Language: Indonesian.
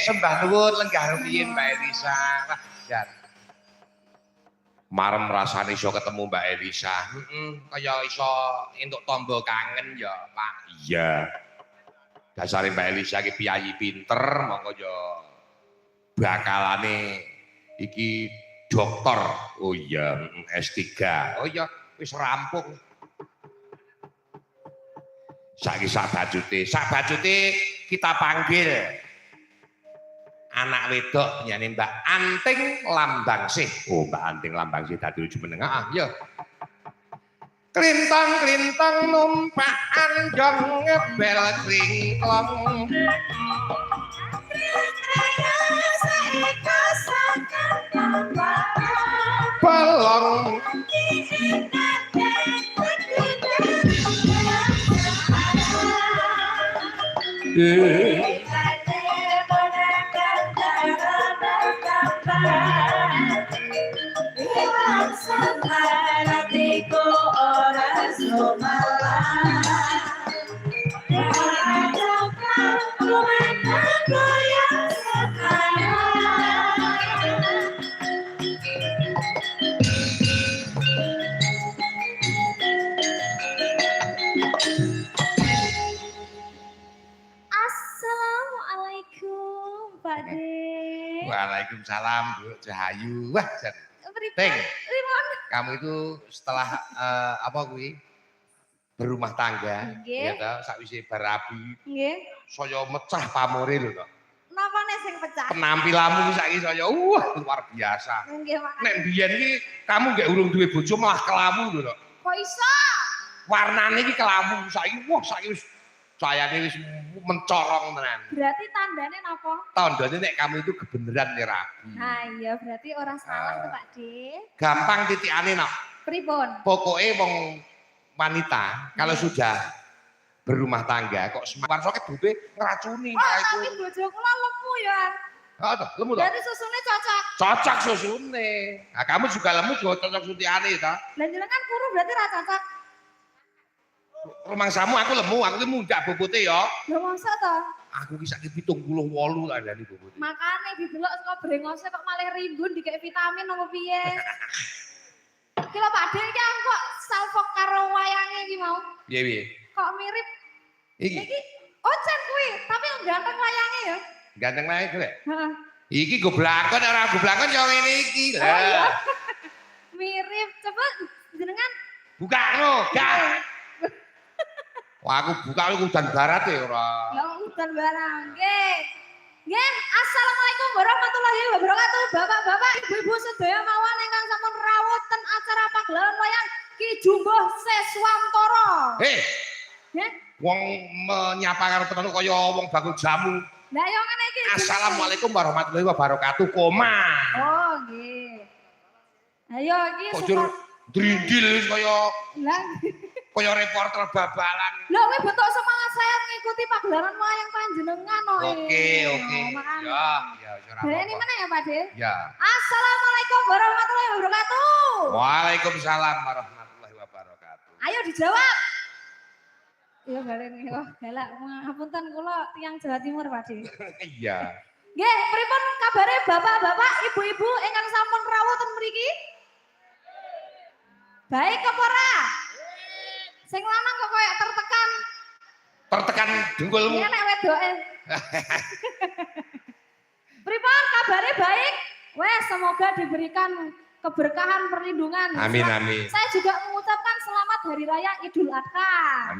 sembah nuwun lenggah rumiyin Mbak Elisa. Wah, jan. Marem rasane iso ketemu Mbak Elisa. Kaya iso entuk tombo kangen ya, Pak. Iya. Dasare Mbak Elisa ki piyayi pinter, monggo ya bakalane iki dokter. Oh iya, S3. Oh iya, wis rampung. Saiki sak bajute kita panggil anak wedok nyane Mbak Anting Lambangsih. Oh, Mbak Anting Lambangsih dadi lucu meneng. Heeh, ya. Klintang-klintang numpak anjong ngebel kringklong. Bolong Waalaikumsalam Bu Cahayu. Wah, Teng. Kamu itu setelah apa kuwi? Berumah tangga, ya toh, sakwise barabi. Nggih. Saya mecah pamore lho toh. Napane sing pecah? Penampilanmu saiki saya luar biasa. Nggih, Pak. Nek biyen iki kamu nggak urung duwe bojo malah kelamu lho toh. Kok iso? Warnane iki kelamu saiki wis sayane wis mencorong tenan. Berarti tandane napa? Tandane nek kamu itu kebenaran nek rabi. Nah iya berarti ora salah tuh Pak De. Gampang titikane nok. Pripun? Pokoke wong wanita kalau sudah berumah tangga kok semakin soket bube ngeracuni. Oh tapi bojo kula lemu ya. Oh toh, lemu toh? Berarti susune cocok. Cocok susune. Nah kamu juga lemu juga cocok suntiane toh. Lah jenengan kuru berarti ra cocok. Rumah samu aku lemu ndak bobote ya. Lha masa toh? Aku ki saiki 78 kandhane bobote. Makane didelok saka brengose kok malah rimbun dikek vitamin apa piye? Ki lho Pak De iki aku kok salfok karo wayange iki mau. Piye? Kok mirip Iki. Iki Ocen kuwi, tapi ganteng wayange ya. Ganteng wae kowe. Heeh. Iki go blangkon ora go blangkon ya ngene iki. Lah. Mirip, coba jenengan Buka no, gak. Wah aku buka lu udan barat ya ora. lah udan barang. Nggih. Nggih, assalamualaikum warahmatullahi wabarakatuh. Bapak-bapak, ibu-ibu sedaya mawon ingkang sampun rawuh ten acara pagelaran wayang Ki Jumbuh Seswantara. Hei, Nggih. wong menyapa karo tenan kaya wong bakul jamu. Lah yo ngene iki. Assalamualaikum warahmatullahi wabarakatuh, koma. Oh, nggih. Ayo iki Kok drindil wis kaya lah. kaya reporter babalan. Lho kowe betok semangat saya mengikuti pagelaran wayang panjenengan kok. Oke. Ya, ora apa-apa. Ini mana ya Pak De? Ya. Assalamualaikum warahmatullahi wabarakatuh. Waalaikumsalam warahmatullahi wabarakatuh. Ayo dijawab. Ya bareng ya galak ngapunten kula tiyang Jawa Timur Pak De. Iya. Nggih, pripun kabare bapak-bapak, ibu-ibu ingkang sampun rawuh ten mriki? Baik apa ora? Sing lanang kok koyo tertekan. Tertekan dengkulmu. Iya nek wedoke. Pripun kabare baik? Wes semoga diberikan keberkahan perlindungan. Amin amin. Saya juga mengucapkan selamat Hari Raya Idul Adha. Amin.